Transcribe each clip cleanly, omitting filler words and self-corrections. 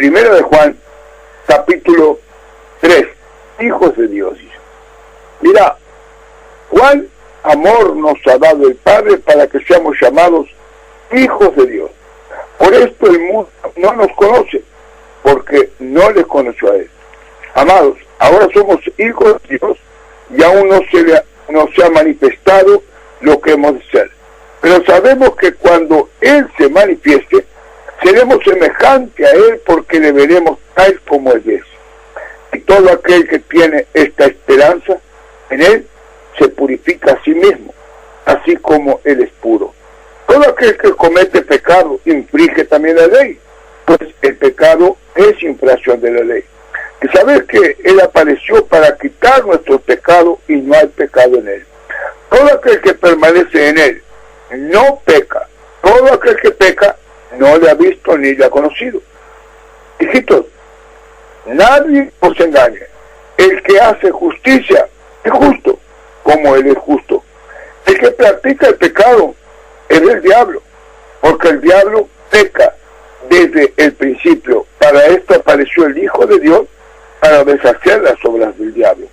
Primero de Juan, capítulo 3, hijos de Dios. Mira, ¿cuál amor nos ha dado el Padre para que seamos llamados hijos de Dios? Por esto el mundo no nos conoce, porque no les conoció a Él. Amados, ahora somos hijos de Dios y aún no se ha manifestado lo que hemos de ser. Pero sabemos que cuando Él se manifieste, seremos semejantes a Él porque le veremos tal como Él es. Y todo aquel que tiene esta esperanza en Él se purifica a sí mismo, así como Él es puro. Todo aquel que comete pecado infringe también la ley, pues el pecado es infracción de la ley. Y saber que Él apareció para quitar nuestros pecados y no hay pecado en Él. Todo aquel que permanece en Él no peca. Todo aquel que peca no le ha visto ni le ha conocido. Hijitos, nadie os engañe. El que hace justicia es justo, como Él es justo. El que practica el pecado es del diablo, porque el diablo peca desde el principio. Para esto apareció el Hijo de Dios, para deshacer las obras del diablo.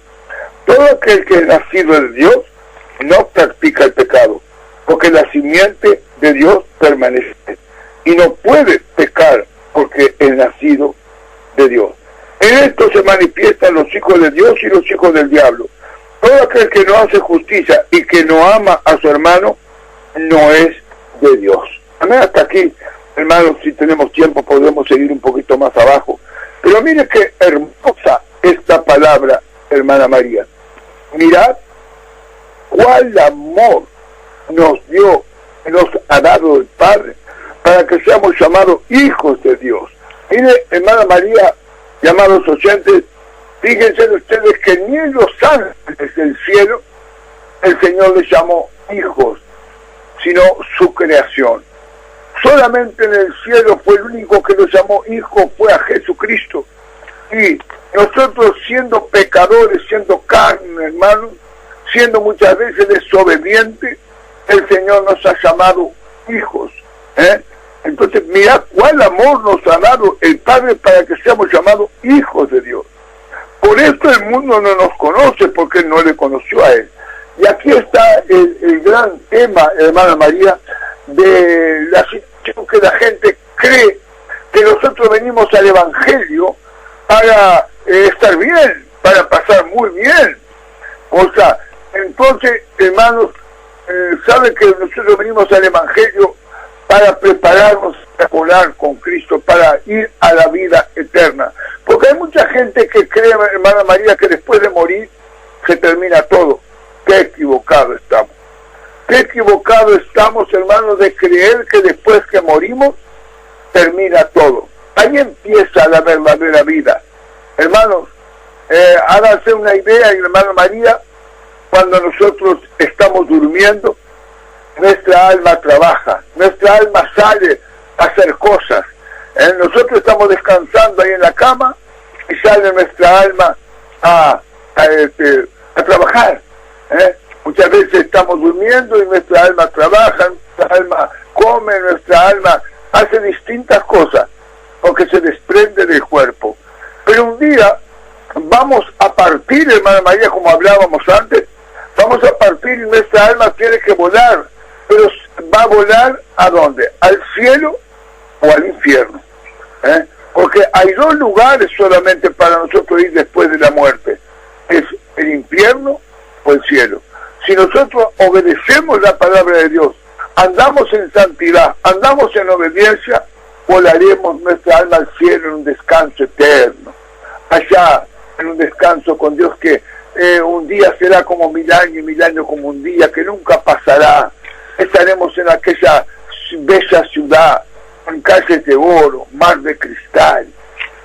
Todo aquel que es nacido de Dios no practica el pecado, porque la simiente de Dios permanece y no puede pecar porque es nacido de Dios. En esto se manifiestan los hijos de Dios y los hijos del diablo. Todo aquel que no hace justicia y que no ama a su hermano no es de Dios. Amén. Hasta aquí, hermanos, si tenemos tiempo podemos seguir un poquito más abajo. Pero mire qué hermosa esta palabra, hermana María. Mirad cuál amor nos ha dado el Padre para que seamos llamados hijos de Dios. Mire, hermana María, llamados oyentes, fíjense ustedes que ni en los ángeles del cielo el Señor les llamó hijos, sino su creación. Solamente en el cielo fue el único que los llamó hijo, fue a Jesucristo. Y nosotros siendo pecadores, siendo carne, hermanos, siendo muchas veces desobedientes, el Señor nos ha llamado hijos. Entonces, mirad cuál amor nos ha dado el Padre para que seamos llamados hijos de Dios. Por esto el mundo no nos conoce, porque no le conoció a Él. Y aquí está el gran tema, hermana María, de la situación que la gente cree que nosotros venimos al Evangelio para estar bien, para pasar muy bien. O sea, entonces, hermanos, saben que nosotros venimos al Evangelio para prepararnos a volar con Cristo, para ir a la vida eterna. Porque hay mucha gente que cree, hermana María, que después de morir se termina todo. Qué equivocado estamos. Qué equivocado estamos, hermanos, de creer que después que morimos termina todo. Ahí empieza la verdadera vida. Hermanos, háganse una idea, hermana María, cuando nosotros estamos durmiendo, nuestra alma trabaja, nuestra alma sale a hacer cosas. Nosotros estamos descansando ahí en la cama y sale nuestra alma a trabajar. Muchas veces estamos durmiendo y nuestra alma trabaja, nuestra alma come, nuestra alma hace distintas cosas porque se desprende del cuerpo. Pero un día vamos a partir, hermana María, como hablábamos antes, vamos a partir y nuestra alma tiene que volar. Pero va a volar ¿a dónde? ¿Al cielo o al infierno? Porque hay dos lugares solamente para nosotros ir después de la muerte. Es el infierno o el cielo. Si nosotros obedecemos la palabra de Dios, andamos en santidad, andamos en obediencia, volaremos nuestra alma al cielo en un descanso eterno. Allá, en un descanso con Dios que un día será como 1000 años y 1000 años como un día, que nunca pasará. Estaremos en aquella bella ciudad, en calles de oro, mar de cristal.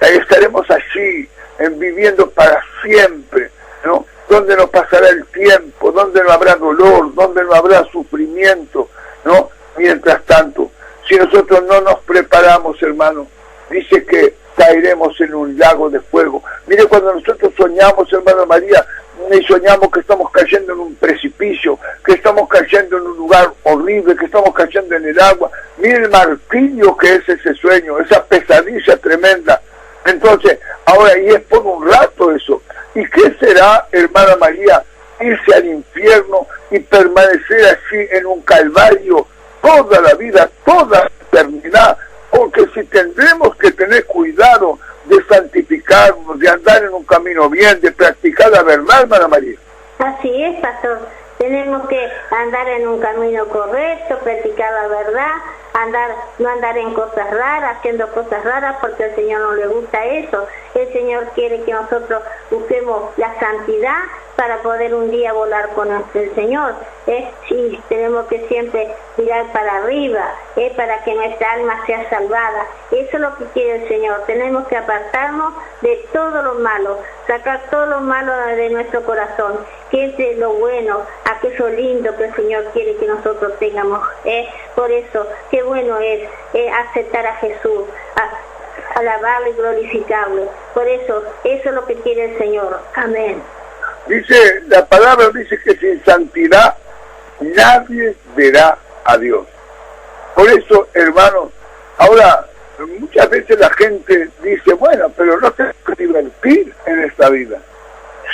Estaremos allí, viviendo para siempre, ¿no? Donde no pasará el tiempo, donde no habrá dolor, donde no habrá sufrimiento, ¿no? Mientras tanto, si nosotros no nos preparamos, hermano, dice que caeremos en un lago de fuego. Mire, cuando nosotros soñamos, hermana María, y soñamos que estamos cayendo en un precipicio, que estamos cayendo en un lugar horrible, que estamos cayendo en el agua. Mire el martirio que es ese sueño, esa pesadilla tremenda. Entonces, ahora, y es por un rato eso. ¿Y qué será, hermana María, irse al infierno y permanecer así en un calvario toda la vida, toda la eternidad? Porque si tendremos que tener cuidado de santificarnos, de andar en un camino bien, de practicar la verdad, hermana María. Así es, pastor. Tenemos que andar en un camino correcto, practicar la verdad, no andar en cosas raras, haciendo cosas raras, porque al Señor no le gusta eso. El Señor quiere que nosotros busquemos la santidad para poder un día volar con el Señor. Sí, tenemos que siempre mirar para arriba, para que nuestra alma sea salvada. Eso es lo que quiere el Señor. Tenemos que apartarnos de todo lo malo, sacar todo lo malo de nuestro corazón, que es de lo bueno, aquello lindo que el Señor quiere que nosotros tengamos. Por eso, qué bueno es aceptar a Jesús, alabarlo y glorificarlo. Por eso es lo que quiere el Señor. Amén. Dice, la palabra dice que sin santidad nadie verá a Dios. Por eso, hermanos, ahora muchas veces la gente dice, bueno, pero no tenemos que divertir en esta vida.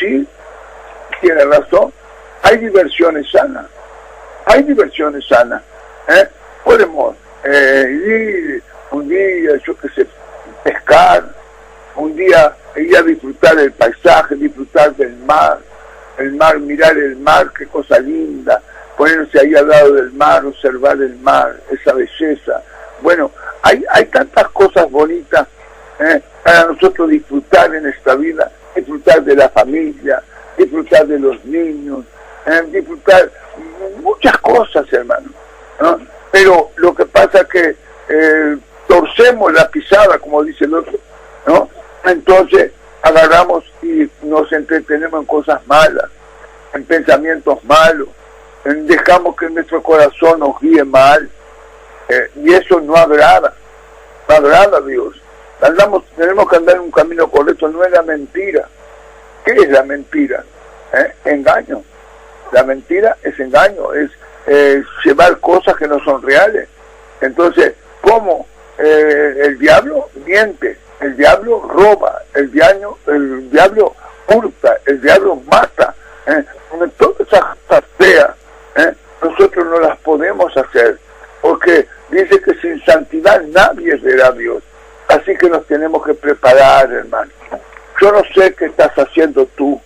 Sí, tiene razón, hay diversiones sanas, podemos ir un día, yo qué sé, pescar, un día ir a disfrutar del paisaje, disfrutar del mar, mirar el mar, qué cosa linda, ponerse ahí al lado del mar, observar el mar, esa belleza. Bueno, hay tantas cosas bonitas para nosotros disfrutar en esta vida, disfrutar de la familia, disfrutar de los niños, disfrutar muchas cosas, hermano, ¿no? Pero lo que pasa es que torcemos la pisada, como dice el otro, ¿no? Entonces agarramos y nos entretenemos en cosas malas, en pensamientos malos, dejamos que nuestro corazón nos guíe mal, y eso no agrada a Dios. Tenemos que andar en un camino correcto, no es la mentira. ¿Qué es la mentira? Engaño. La mentira es engaño, es llevar cosas que no son reales. Entonces, ¿cómo? El diablo miente, el diablo roba, el diablo hurta, el diablo mata. Todas esas cosas feas, nosotros no las podemos hacer, porque dice que sin santidad nadie verá a Dios. Así que nos tenemos que preparar, hermano. Yo no sé qué estás haciendo tú,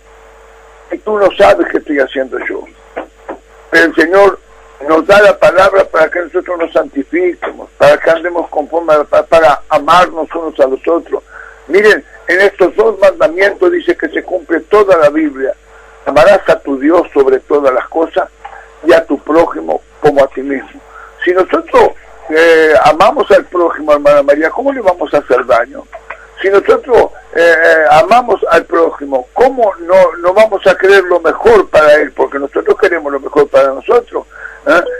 y tú no sabes qué estoy haciendo yo. Pero el Señor nos da la palabra para que nosotros nos santifiquemos, para que andemos conforme, para amarnos unos a los otros. Miren, en estos dos mandamientos dice que se cumple toda la Biblia. Amarás a tu Dios sobre todas las cosas y a tu prójimo como a ti mismo. Si nosotros amamos al prójimo, hermana María, ¿cómo le vamos a hacer daño? Si nosotros amamos al prójimo, ¿cómo no vamos a querer lo mejor para él? Porque nosotros queremos lo mejor para nosotros.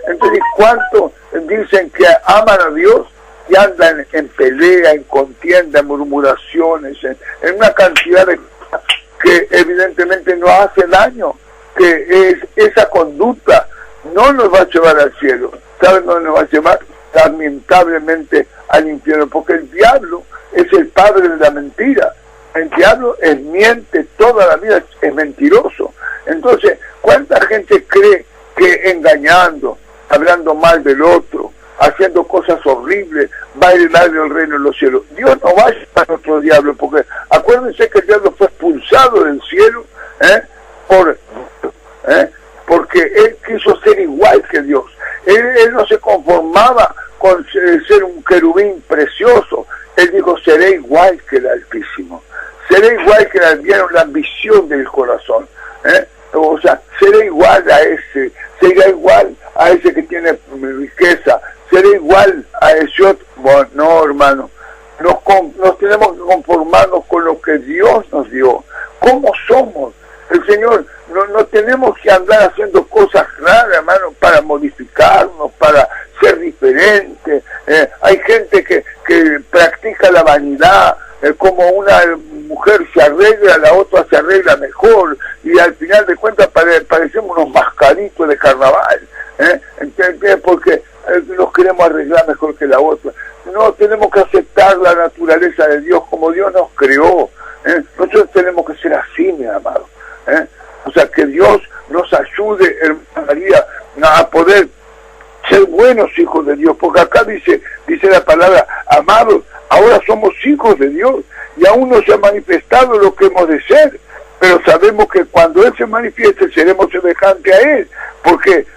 Entonces, ¿cuántos dicen que aman a Dios y andan en pelea, en contienda, en murmuraciones, en una cantidad de cosas que evidentemente nos hace daño? Que esa conducta no nos va a llevar al cielo. ¿Saben dónde nos va a llevar? Lamentablemente al infierno, porque el diablo es el padre de la mentira. El diablo miente toda la vida, es mentiroso. Entonces, ¿cuánta gente cree que engañando, hablando mal del otro, haciendo cosas horribles, va a heredar el reino de los cielos? Dios no va a llevar a otro diablo, porque acuérdense que el diablo fue expulsado del cielo porque él quiso ser igual que Dios. Él no se conformaba con ser un querubín precioso. Él dijo, seré igual que el Altísimo, seré igual que la ambición del corazón, o sea, seré igual a ese, seré igual a ese que tiene riqueza, seré igual a ese otro. Bueno, no, hermano, nos tenemos que conformarnos con lo que Dios nos dio, cómo somos. El Señor, no tenemos que andar haciendo cosas raras, hermano, para modificarnos, para ser diferentes. Hay gente que practica la vanidad, como una mujer se arregla, la otra se arregla mejor, y al final de cuentas parecemos unos mascaritos de carnaval, ¿Entiendes? Porque nos queremos arreglar mejor que la otra. no, tenemos que aceptar la naturaleza de Dios como Dios nos creó. Nosotros tenemos que ser así, mi amado. O sea, que Dios nos ayude, hermana María, a poder ser buenos hijos de Dios, porque acá dice la palabra, amados, ahora somos hijos de Dios, y aún no se ha manifestado lo que hemos de ser, pero sabemos que cuando Él se manifieste seremos semejantes a Él, porque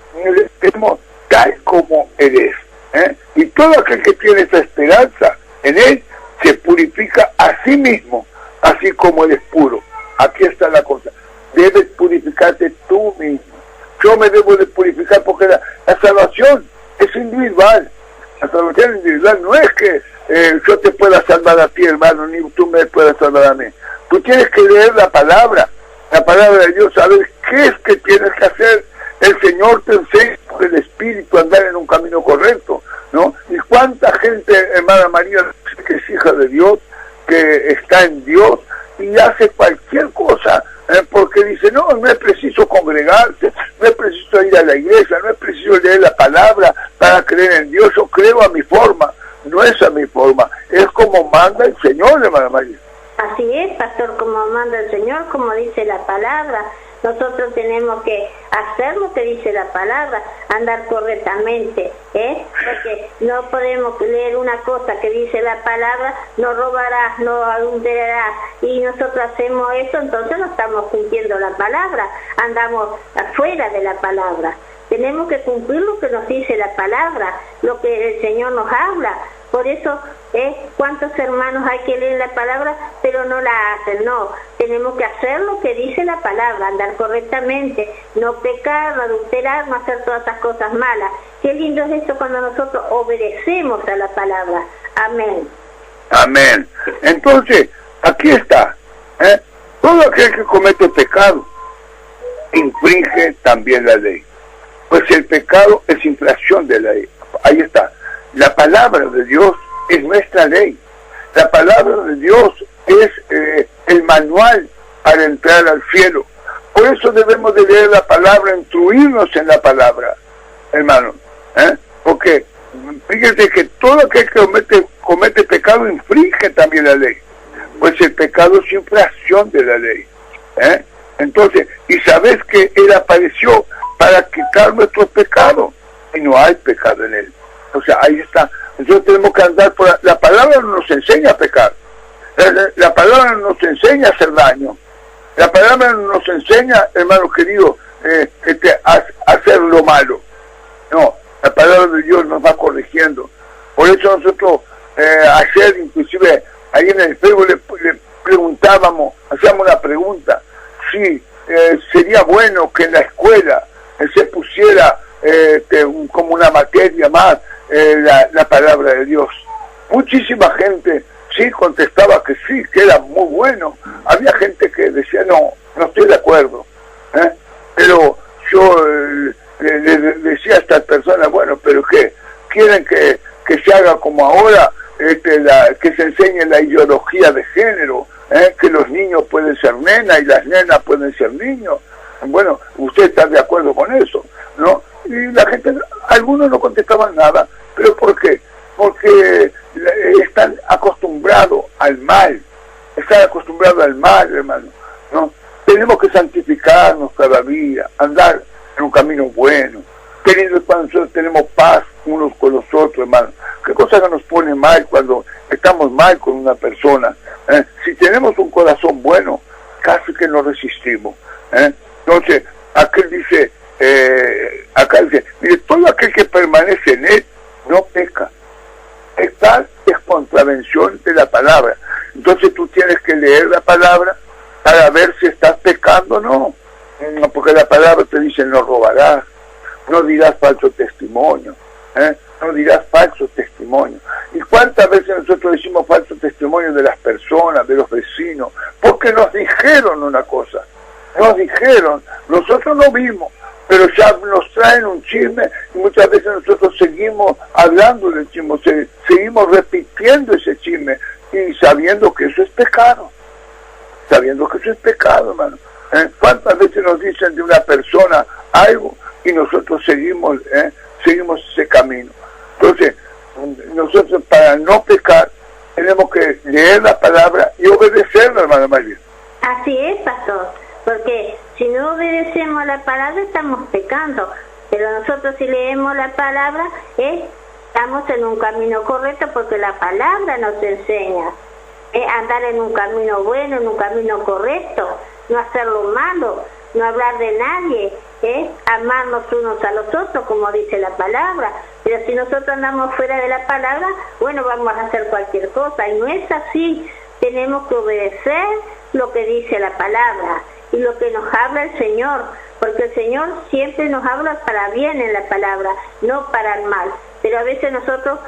seremos tal como Él es. Y todo aquel que tiene esa esperanza en Él, se purifica a sí mismo, así como Él es puro. Aquí está la cosa, debes purificarte tú mismo. Yo me debo de purificar porque la salvación es individual. La salvación individual no es que yo te pueda salvar a ti, hermano, ni tú me puedas salvar a mí. Tú tienes que leer la palabra de Dios, saber qué es que tienes que hacer. El Señor te enseña por el Espíritu a andar en un camino correcto, ¿no? Y cuánta gente, hermana María, que es hija de Dios, que está en Dios y hace cualquier cosa, porque dice, no es preciso congregarse, no es preciso ir a la iglesia, no es preciso leer la palabra para creer en Dios, yo creo a mi forma. No es a mi forma, es como manda el Señor, hermana María. Así es, pastor, como manda el Señor, como dice la palabra. Nosotros tenemos que hacer lo que dice la palabra, andar correctamente, porque no podemos leer una cosa que dice la palabra, no robarás, no adulterarás, y nosotros hacemos eso, entonces no estamos cumpliendo la palabra, andamos afuera de la palabra. Tenemos que cumplir lo que nos dice la palabra, lo que el Señor nos habla. Por eso, ¿cuántos hermanos hay que leer la palabra, pero no la hacen? No, tenemos que hacer lo que dice la palabra, andar correctamente, no pecar, no adulterar, no hacer todas esas cosas malas. Qué lindo es esto cuando nosotros obedecemos a la palabra. Amén. Amén. Entonces, aquí está. Todo aquel que comete pecado infringe también la ley. Pues el pecado es infracción de la ley. Ahí está. La palabra de Dios es nuestra ley. La palabra de Dios es el manual para entrar al cielo. Por eso debemos de leer la palabra, instruirnos en la palabra, hermano. Porque fíjense que todo aquel que comete pecado infringe también la ley. Pues el pecado es infracción de la ley. Entonces, y sabes que Él apareció para quitar nuestros pecados, y no hay pecado en Él. O sea, ahí está. Nosotros tenemos que andar por la palabra, no nos enseña a pecar. La palabra no nos enseña a hacer daño. La palabra no nos enseña, hermano querido, a hacer lo malo. No, la palabra de Dios nos va corrigiendo. Por eso nosotros ayer, inclusive, ahí en el Facebook le preguntábamos, hacíamos una pregunta, si sería bueno que en la escuela se pusiera como una materia más la palabra de Dios. Muchísima gente sí contestaba que sí, que era muy bueno. Había gente que decía no estoy de acuerdo, pero yo le decía a estas personas, bueno, pero ¿qué? ¿Quieren que se haga como ahora, que se enseñe la ideología de género, que los niños pueden ser nenas y las nenas pueden ser niños? Bueno, usted está de acuerdo con eso, ¿no? Y la gente, algunos no contestaban nada. ¿Pero por qué? Porque están acostumbrados al mal. Están acostumbrados al mal, hermano, ¿no? Tenemos que santificarnos cada día, andar en un camino bueno. Cuando nosotros tenemos paz unos con los otros, hermano. ¿Qué cosa que nos pone mal cuando estamos mal con una persona? Si tenemos un corazón bueno, casi que nos resistimos. Entonces, aquel dice, acá dice, mire, todo aquel que permanece en Él no peca. Esta es contravención de la palabra. Entonces tú tienes que leer la palabra para ver si estás pecando o no. Porque la palabra te dice no robarás, no dirás falso testimonio, no dirás falso testimonio. ¿Y cuántas veces nosotros decimos falso testimonio de las personas, de los vecinos? Porque nos dijeron una cosa, nos dijeron, nosotros no vimos, pero ya nos traen un chisme y muchas veces nosotros seguimos hablando del chisme, seguimos repitiendo ese chisme y sabiendo que eso es pecado, hermano. ¿Cuántas veces nos dicen de una persona algo y nosotros seguimos ese camino? Entonces, nosotros para no pecar tenemos que leer la palabra y obedecerla, hermana María. Así es, pastor, porque si no obedecemos la palabra estamos pecando, pero nosotros si leemos la palabra estamos en un camino correcto porque la palabra nos enseña andar en un camino bueno, en un camino correcto, no hacer lo malo, no hablar de nadie, amarnos unos a los otros como dice la palabra. Pero si nosotros andamos fuera de la palabra, bueno, vamos a hacer cualquier cosa y no es así. Tenemos que obedecer lo que dice la palabra y lo que nos habla el Señor, porque el Señor siempre nos habla para bien en la palabra, no para el mal. Pero a veces nosotros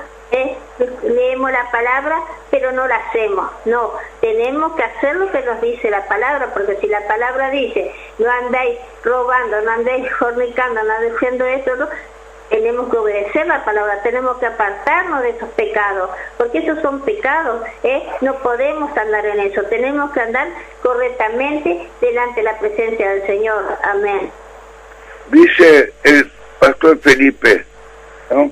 leemos la palabra pero no la hacemos. No, tenemos que hacer lo que nos dice la palabra, porque si la palabra dice no andáis robando, no andáis fornicando, no andáis haciendo esto, ¿no? Tenemos que obedecer la palabra, tenemos que apartarnos de esos pecados, porque esos son pecados, no podemos andar en eso, tenemos que andar correctamente delante de la presencia del Señor. Amén. Dice el pastor Felipe, ¿no?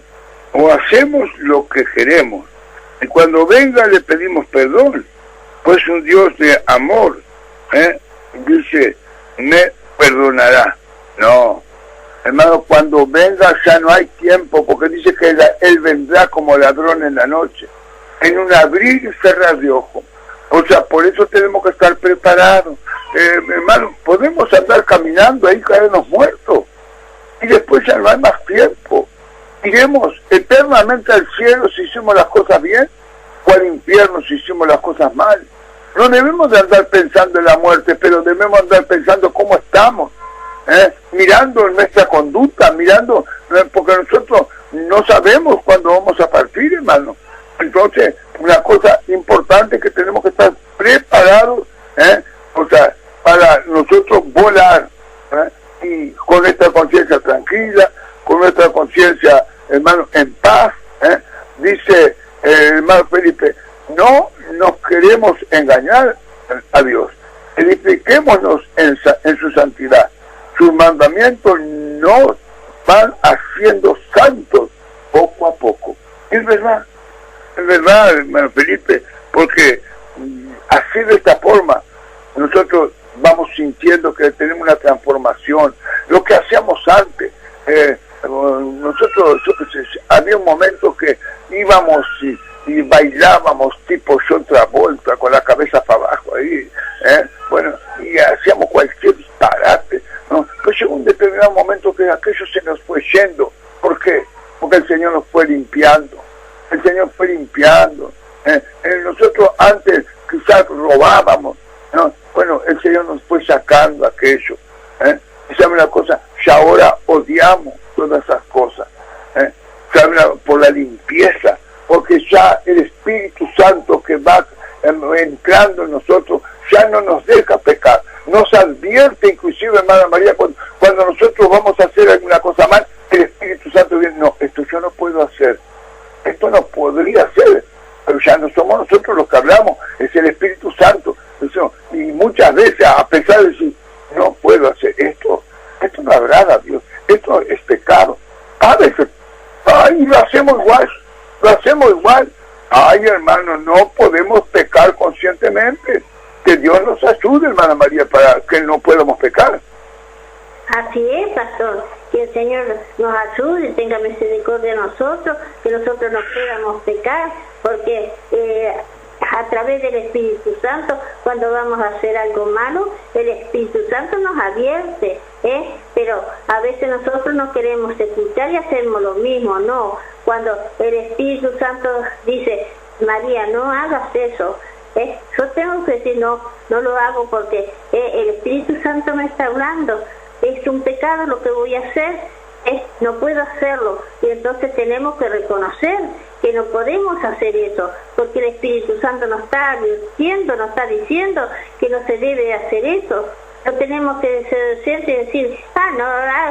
O hacemos lo que queremos, y cuando venga le pedimos perdón, pues un Dios de amor, dice, me perdonará. No, hermano, cuando venga ya no hay tiempo, porque dice que Él vendrá como ladrón en la noche, en un abrir y cerrar de ojos. O sea, por eso tenemos que estar preparados. Hermano, podemos andar caminando ahí, caernos muertos, y después ya no hay más tiempo. Iremos eternamente al cielo si hicimos las cosas bien, o al infierno si hicimos las cosas mal. No debemos de andar pensando en la muerte, pero debemos andar pensando cómo estamos, mirando nuestra conducta, mirando, porque nosotros no sabemos cuándo vamos a partir, hermano. Entonces, una cosa importante es que tenemos que estar preparados, o sea, para nosotros volar, y con esta conciencia tranquila, con nuestra conciencia, hermano, en paz. Dice el hermano Felipe, no nos queremos engañar a Dios, edifiquémonos en su santidad. Sus mandamientos nos van haciendo santos poco a poco. Es verdad, hermano Felipe, porque así de esta forma nosotros vamos sintiendo que tenemos una transformación. Lo que hacíamos antes, nosotros, había un momento que íbamos y bailábamos tipo John Travolta con la cabeza para abajo ahí, bueno, y hacíamos cualquier disparate, ¿no? Pues llegó un determinado momento que aquello se nos fue yendo. ¿Por qué? Porque el Señor nos fue limpiando, nosotros antes quizás robábamos, ¿no? Bueno, el Señor nos fue sacando aquello, y sabe una cosa, ya ahora odiamos todas esas cosas, por la limpieza, porque ya el Espíritu Santo que va entrando en nosotros ya no nos deja pecar, nos advierte inclusive, hermana María, cuando nosotros vamos a hacer alguna cosa mal, el Espíritu Santo viene, no, esto yo no puedo hacer, esto no podría ser, pero ya no somos nosotros los que hablamos, es el Espíritu Santo. Y muchas veces, a pesar de decir, no puedo hacer esto no agrada a Dios, esto es pecado, a veces, lo hacemos igual, ay hermano, no podemos pecar conscientemente, que Dios nos ayude, hermana María, para que no podamos pecar. Así es, pastor, que el Señor nos ayude, tenga misericordia de nosotros, que nosotros no podamos pecar, porque a través del Espíritu Santo, cuando vamos a hacer algo malo, el Espíritu Santo nos advierte, pero a veces nosotros no queremos escuchar y hacemos lo mismo, no. Cuando el Espíritu Santo dice, María, no hagas eso, yo tengo que decir, no lo hago porque el Espíritu Santo me está hablando, es un pecado lo que voy a hacer, no puedo hacerlo, y entonces tenemos que reconocer que no podemos hacer eso, porque el Espíritu Santo nos está advirtiendo, nos está diciendo que no se debe hacer eso. No tenemos que ser decentes y decir, no,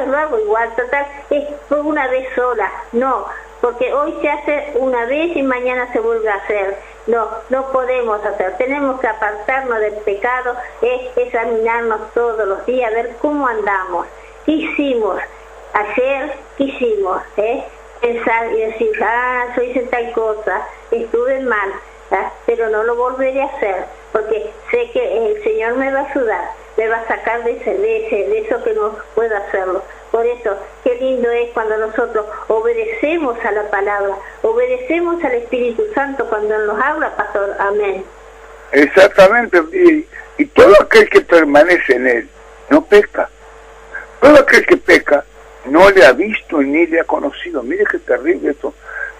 lo hago igual, total, es por una vez sola. No, porque hoy se hace una vez y mañana se vuelve a hacer. No podemos hacer, tenemos que apartarnos del pecado, examinarnos todos los días, ver cómo andamos, qué hicimos, ayer qué hicimos, pensar y decir, yo hice tal cosa, estuve mal, pero no lo volveré a hacer, porque sé que el Señor me va a ayudar, me va a sacar de eso que no puedo hacerlo. Por eso, qué lindo es cuando nosotros obedecemos a la palabra, obedecemos al Espíritu Santo cuando nos habla, pastor. Amén. Exactamente, y todo aquel que permanece en él no peca. Todo aquel que peca no le ha visto ni le ha conocido. Mire qué terrible esto.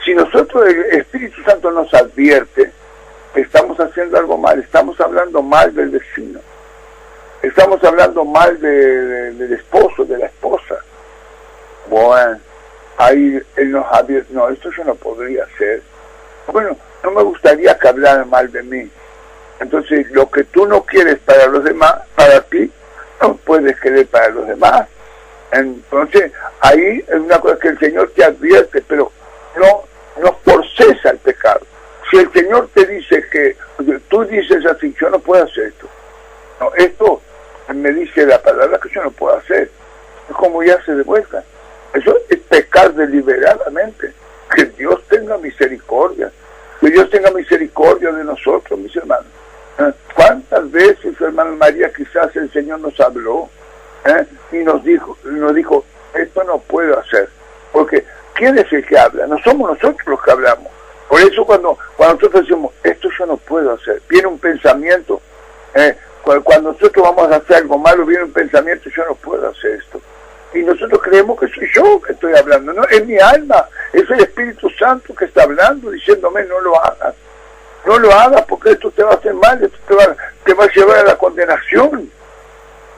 Si nosotros, el Espíritu Santo nos advierte, estamos haciendo algo mal, estamos hablando mal del vecino, estamos hablando mal del esposo, de la esposa. Bueno, ahí él nos advierte, no, esto yo no podría hacer. Bueno, no me gustaría que hablaran mal de mí. Entonces, lo que tú no quieres para los demás, para ti, no puedes querer para los demás. Entonces, ahí es una cosa que el Señor te advierte, pero no forces al pecado. Si el Señor te dice que, tú dices así, yo no puedo hacer esto. No, esto me dice la palabra que yo no puedo hacer. Es como ya se devuelta. Eso es pecar deliberadamente. Que Dios tenga misericordia. Que Dios tenga misericordia de nosotros, mis hermanos. ¿Cuántas veces, hermana María, quizás el Señor nos habló y nos dijo, esto no puedo hacer? Porque ¿quién es el que habla? No somos nosotros los que hablamos. Por eso cuando nosotros decimos, esto yo no puedo hacer, viene un pensamiento, cuando nosotros vamos a hacer algo malo, viene un pensamiento, yo no puedo hacer esto. Y nosotros creemos que soy yo que estoy hablando, no, es mi alma, es el Espíritu Santo que está hablando, diciéndome, no lo hagas. No lo hagas porque esto te va a hacer mal, esto te va a llevar a la condenación.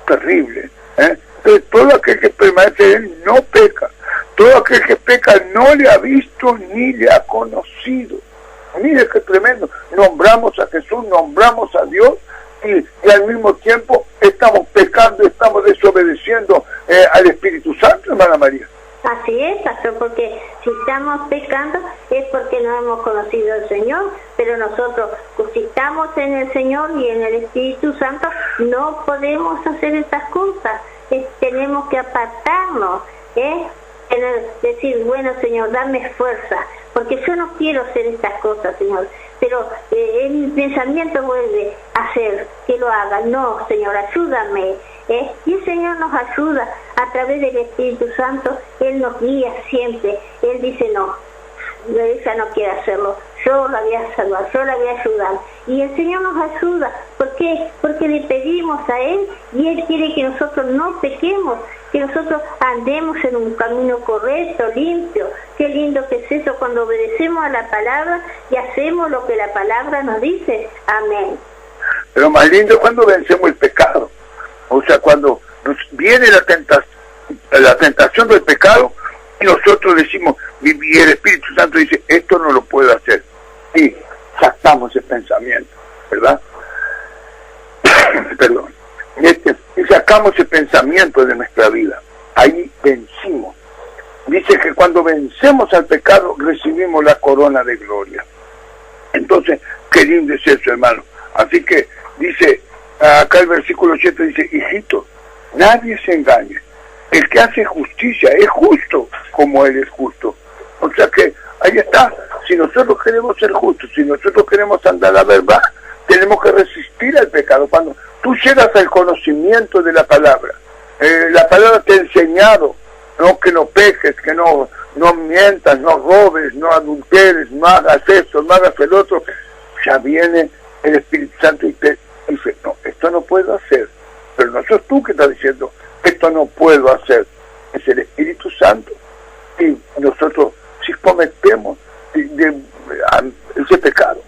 Terrible. Entonces, todo aquel que permanece en él no peca. Todo aquel que peca no le ha visto ni le ha conocido. Mire qué tremendo. Nombramos a Jesús, nombramos a Dios y al mismo tiempo estamos pecando, estamos desobedeciendo al Espíritu Santo, hermana María. Así es, pastor, porque si estamos pecando es porque no hemos conocido al Señor, pero nosotros, si estamos en el Señor y en el Espíritu Santo, no podemos hacer estas cosas. Tenemos que apartarnos, decir, bueno, Señor, dame fuerza, porque yo no quiero hacer estas cosas, Señor, pero el pensamiento vuelve a hacer que lo haga. No, Señor, ayúdame. Y el Señor nos ayuda a través del Espíritu Santo. Él nos guía siempre. Él dice, no, ella no quiere hacerlo, yo la voy a salvar, yo la voy a ayudar. Y el Señor nos ayuda. ¿Por qué? Porque le pedimos a Él y Él quiere que nosotros no pequemos, que nosotros andemos en un camino correcto, limpio. Qué lindo que es eso cuando obedecemos a la palabra y hacemos lo que la palabra nos dice. Amén. Pero más lindo es cuando vencemos el pecado. O sea, cuando nos viene la tentación del pecado y nosotros decimos, y el Espíritu Santo dice, esto no lo puedo hacer. Y sacamos ese pensamiento, ¿verdad? Perdón. Y sacamos ese pensamiento de nuestra vida. Ahí vencimos. Dice que cuando vencemos al pecado, recibimos la corona de gloria. Entonces, qué lindo es eso, hermano. Así que dice, acá el versículo 7 dice, hijitos, nadie se engañe. El que hace justicia es justo como Él es justo. O sea que ahí está. Si nosotros queremos ser justos, si nosotros queremos andar a la verdad, tenemos que resistir al pecado. Cuando tú llegas al conocimiento de la palabra te ha enseñado, no que no peques, que no mientas, no robes, no adulteres, no hagas esto, no hagas el otro. Ya viene el Espíritu Santo y te dice, no, esto no puedo hacer. Pero no sos tú que estás diciendo, esto no puedo hacer. Es el Espíritu Santo. Y nosotros, si cometemos ese pecado,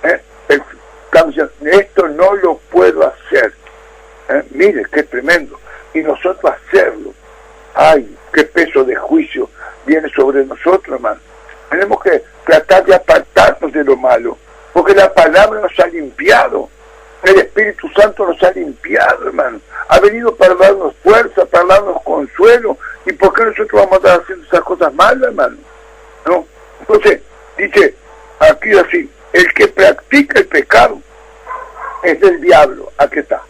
estamos diciendo, esto no lo puedo hacer. Mire, qué tremendo. Y nosotros hacerlo. Ay, qué peso de juicio viene sobre nosotros, hermano. Tenemos que tratar de apartarnos de lo malo, porque la palabra nos ha limpiado. El Espíritu Santo nos ha limpiado, hermano. Ha venido para darnos fuerza, para darnos consuelo. ¿Y por qué nosotros vamos a estar haciendo esas cosas malas, hermano? ¿No? Entonces, dice aquí así, el que practica el pecado es del diablo. Aquí está.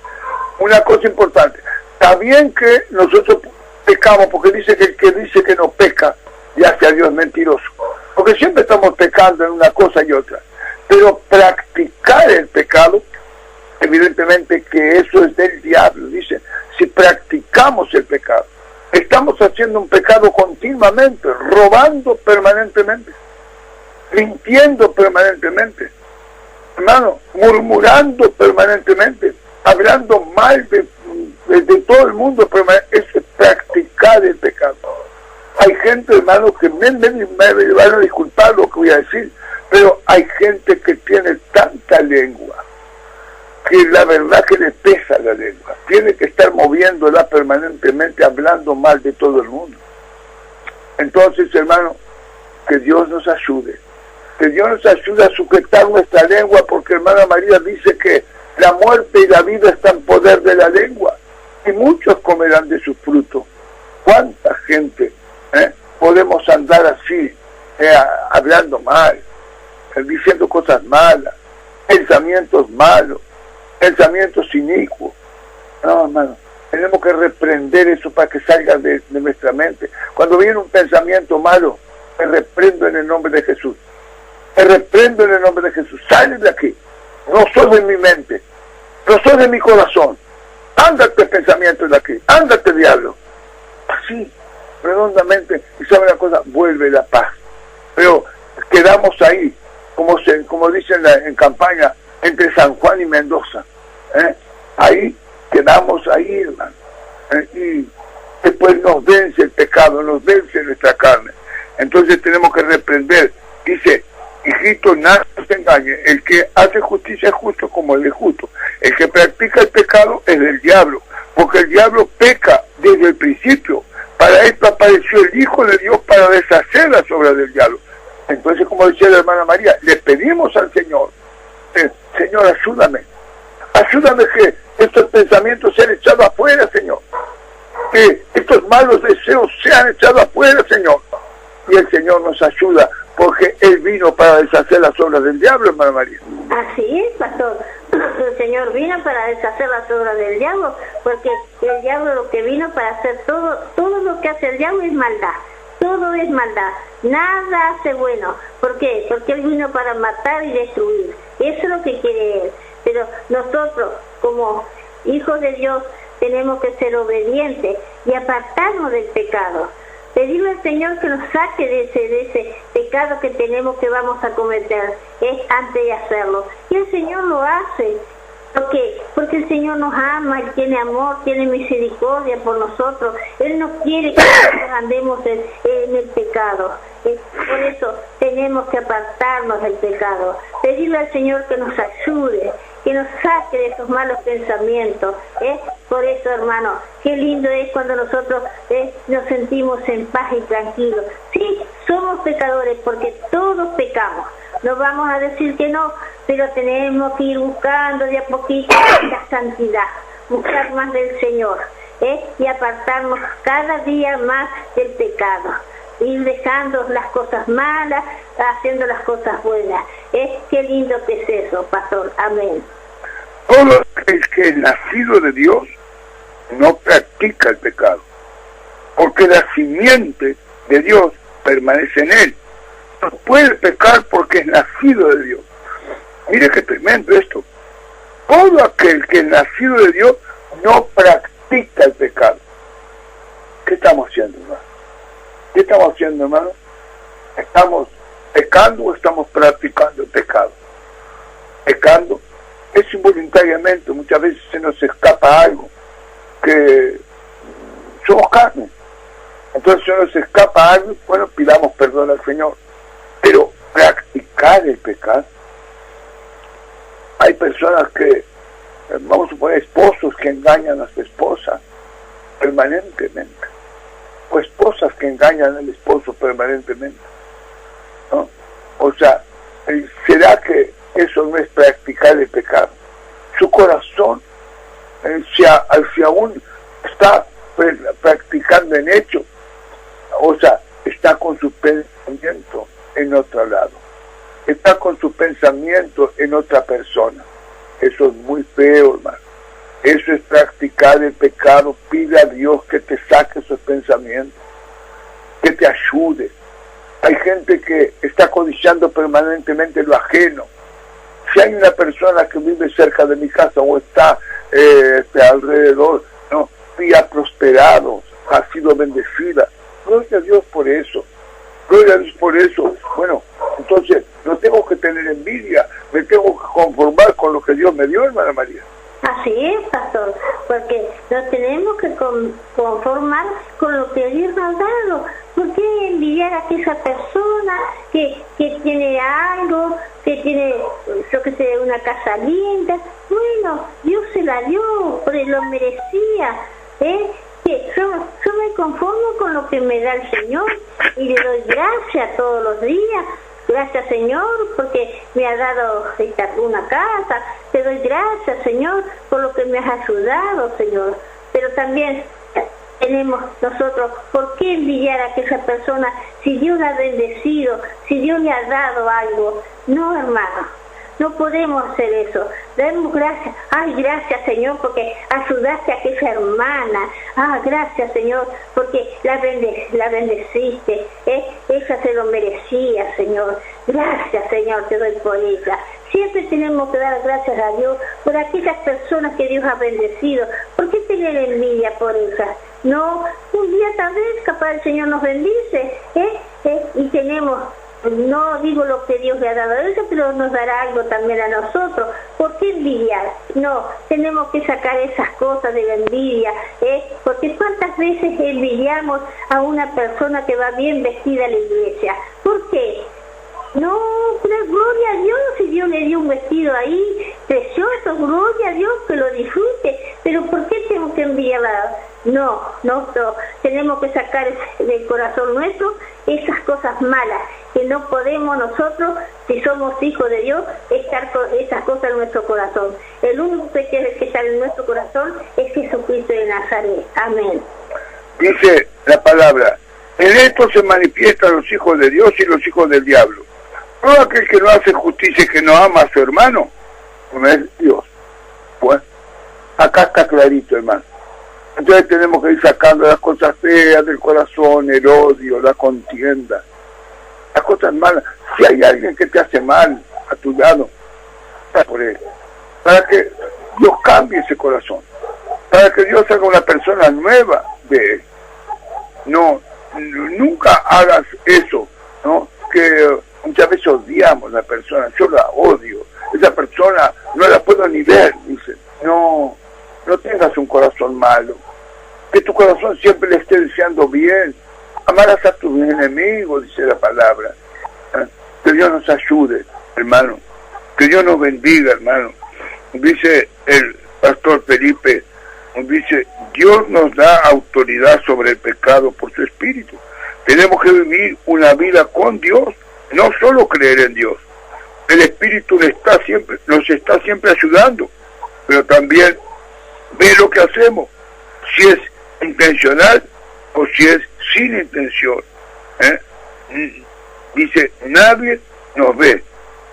Una cosa importante. Está bien que nosotros pecamos, porque dice que el que dice que no peca y hacia Dios mentiroso. Porque siempre estamos pecando en una cosa y otra. Pero practicar el pecado, evidentemente que eso es del diablo. Dice, si practicamos el pecado, estamos haciendo un pecado continuamente, robando permanentemente, mintiendo permanentemente, hermano, murmurando permanentemente, hablando mal de todo el mundo, es practicar el pecado. Hay gente, hermano, que me van a disculpar lo que voy a decir, pero hay gente que tiene tanta lengua que la verdad que le pesa la lengua. Tiene que estar moviéndola permanentemente, hablando mal de todo el mundo. Entonces, hermano, que Dios nos ayude. Que Dios nos ayude a sujetar nuestra lengua, porque hermana María dice que la muerte y la vida están en poder de la lengua, y muchos comerán de su fruto. ¿Cuánta gente podemos andar así, hablando mal, diciendo cosas malas, pensamientos malos, pensamientos inicuos? No, hermano, tenemos que reprender eso para que salga de nuestra mente. Cuando viene un pensamiento malo, me reprendo en el nombre de Jesús. Me reprendo en el nombre de Jesús. Sale de aquí. No soy de mi mente, no soy de mi corazón. Ándate, pensamiento de aquí. Ándate, diablo. Así, redondamente. Y sabe una cosa, vuelve la paz. Pero quedamos ahí, como dicen en campaña, entre San Juan y Mendoza. Ahí quedamos ahí, hermano. Y después nos vence el pecado, nos vence nuestra carne. Entonces tenemos que reprender. Dice, hijito, nada se engañe. El que hace justicia es justo como el de justo. El que practica el pecado es del diablo, porque el diablo peca desde el principio. Para esto apareció el Hijo de Dios, para deshacer las obras del diablo. Entonces, como decía la hermana María, le pedimos al Señor, Señor, ayúdame que estos pensamientos sean echados afuera, Señor, que estos malos deseos sean echados afuera, Señor. Y el Señor nos ayuda, porque Él vino para deshacer las obras del diablo, hermana María. Así es, pastor. El Señor vino para deshacer las obras del diablo, porque el diablo lo que vino para hacer todo lo que hace el diablo es maldad. Todo es maldad, nada hace bueno. ¿Por qué? Porque Él vino para matar y destruir. Eso es lo que quiere Él. Pero nosotros, como hijos de Dios, tenemos que ser obedientes y apartarnos del pecado. Pedirle al Señor que nos saque de ese pecado que vamos a cometer, es antes de hacerlo. Y el Señor lo hace. ¿Por qué? Porque el Señor nos ama, Él tiene amor, tiene misericordia por nosotros. Él no quiere que nosotros andemos en el pecado. Por eso tenemos que apartarnos del pecado. Pedirle al Señor que nos ayude, que nos saque de esos malos pensamientos. Por eso, hermano, qué lindo es cuando nosotros nos sentimos en paz y tranquilos. Sí, somos pecadores porque todos pecamos. No vamos a decir que no, pero tenemos que ir buscando de a poquito la santidad, buscar más del Señor, y apartarnos cada día más del pecado, ir dejando las cosas malas, haciendo las cosas buenas. Qué lindo que es eso, pastor. Amén. Todo el que es nacido de Dios no practica el pecado, porque la simiente de Dios permanece en él. No puede pecar porque es nacido de Dios. Mire qué tremendo esto. Todo aquel que es nacido de Dios no practica el pecado. ¿Qué estamos haciendo, hermano? ¿Qué estamos haciendo, hermano? ¿Estamos pecando o estamos practicando el pecado? Pecando es involuntariamente, muchas veces se nos escapa algo, que somos carne. Entonces se nos escapa algo, bueno, pidamos perdón al Señor. Pero practicar el pecado, hay personas que, vamos a suponer, esposos que engañan a su esposa permanentemente, o esposas que engañan al esposo permanentemente, ¿no? O sea, ¿será que eso no es practicar el pecado? Su corazón, si aún está practicando en hecho, o sea, está con su pensamiento en otro lado, está con su pensamiento en otra persona. Eso es muy feo, hermano. Eso es practicar el pecado. Pide a Dios que te saque esos pensamientos, que te ayude, hay gente que está codiciando permanentemente lo ajeno. Si hay una persona que vive cerca de mi casa o está alrededor, ¿no?, y ha prosperado, ha sido bendecida, gloria a Dios por eso, gloria a Dios por eso. Bueno, entonces no tengo que tener envidia, me tengo que conformar con lo que Dios me dio, hermana María. Así es, pastor, porque nos tenemos que conformar con lo que Dios nos ha dado. ¿Por qué envidiar a aquella persona que tiene algo, que tiene, yo que sé, una casa linda? Bueno, Dios se la dio, porque lo merecía, que yo me conformo con lo que me da el Señor y le doy gracias todos los días. Gracias, Señor, porque me ha dado una casa. Te doy gracias, Señor, por lo que me has ayudado, Señor. Pero también tenemos nosotros, ¿por qué envidiar a aquella persona si Dios la ha bendecido, si Dios le ha dado algo? No, hermano. No podemos hacer eso. Demos gracias. Ay, gracias, Señor, porque ayudaste a aquella hermana. Ah, gracias, Señor, porque la bendeciste. Ella se lo merecía, Señor. Gracias, Señor, te doy por ella. Siempre tenemos que dar gracias a Dios por aquellas personas que Dios ha bendecido. ¿Por qué tener envidia por ellas? No, un día tal vez capaz el Señor nos bendice, y tenemos... No digo lo que Dios le ha dado a ella, pero nos dará algo también a nosotros. ¿Por qué envidiar? No, tenemos que sacar esas cosas de la envidia, porque ¿cuántas veces envidiamos a una persona que va bien vestida a la iglesia? ¿Por qué? No, pero gloria a Dios, si Dios le dio un vestido ahí precioso, gloria a Dios, que lo disfrute. Pero ¿por qué tengo que envidiarla? No, tenemos que sacar del corazón nuestro esas cosas malas, que no podemos nosotros, si somos hijos de Dios, estar con esas cosas en nuestro corazón. El único que está en nuestro corazón es Jesucristo de Nazaret. Amén. Dice la palabra, en esto se manifiestan los hijos de Dios y los hijos del diablo. Todo aquel que no hace justicia y que no ama a su hermano, no es Dios. Pues, acá está clarito, hermano. Entonces tenemos que ir sacando las cosas feas del corazón, el odio, la contienda, las cosas malas. Si hay alguien que te hace mal a tu lado, por él, para que Dios cambie ese corazón, para que Dios haga una persona nueva de él. No, nunca hagas eso, ¿no? Que muchas veces odiamos a la persona, yo la odio, esa persona no la puedo ni ver, dice. No tengas un corazón malo, que tu corazón siempre le esté deseando bien. Amarás a tus enemigos, dice la palabra. Que Dios nos ayude, hermano, que Dios nos bendiga, hermano. Dice el pastor Felipe, dice, Dios nos da autoridad sobre el pecado por su Espíritu. Tenemos que vivir una vida con Dios, no solo creer en Dios. El Espíritu nos está siempre ayudando, pero también ve lo que hacemos, si es intencional o si es sin intención. Dice, nadie nos ve,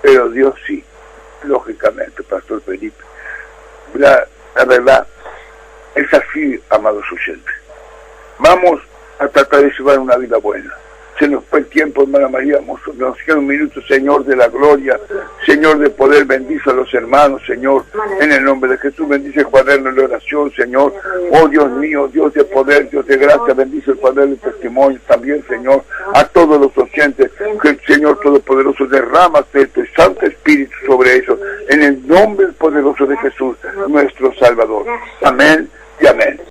pero Dios sí, lógicamente, pastor Felipe. La verdad es así, amados oyentes. Vamos a tratar de llevar una vida buena. Se nos fue el tiempo, hermana María, nos queda un minuto, Señor de la gloria, Señor de poder, bendice a los hermanos, Señor, en el nombre de Jesús, bendice el cuaderno de oración, Señor. Oh Dios mío, Dios de poder, Dios de gracia, bendice el cuaderno de testimonio también, Señor, a todos los oyentes, que el Señor Todopoderoso derrama de tu Santo Espíritu sobre ellos, en el nombre poderoso de Jesús, nuestro Salvador. Amén y amén.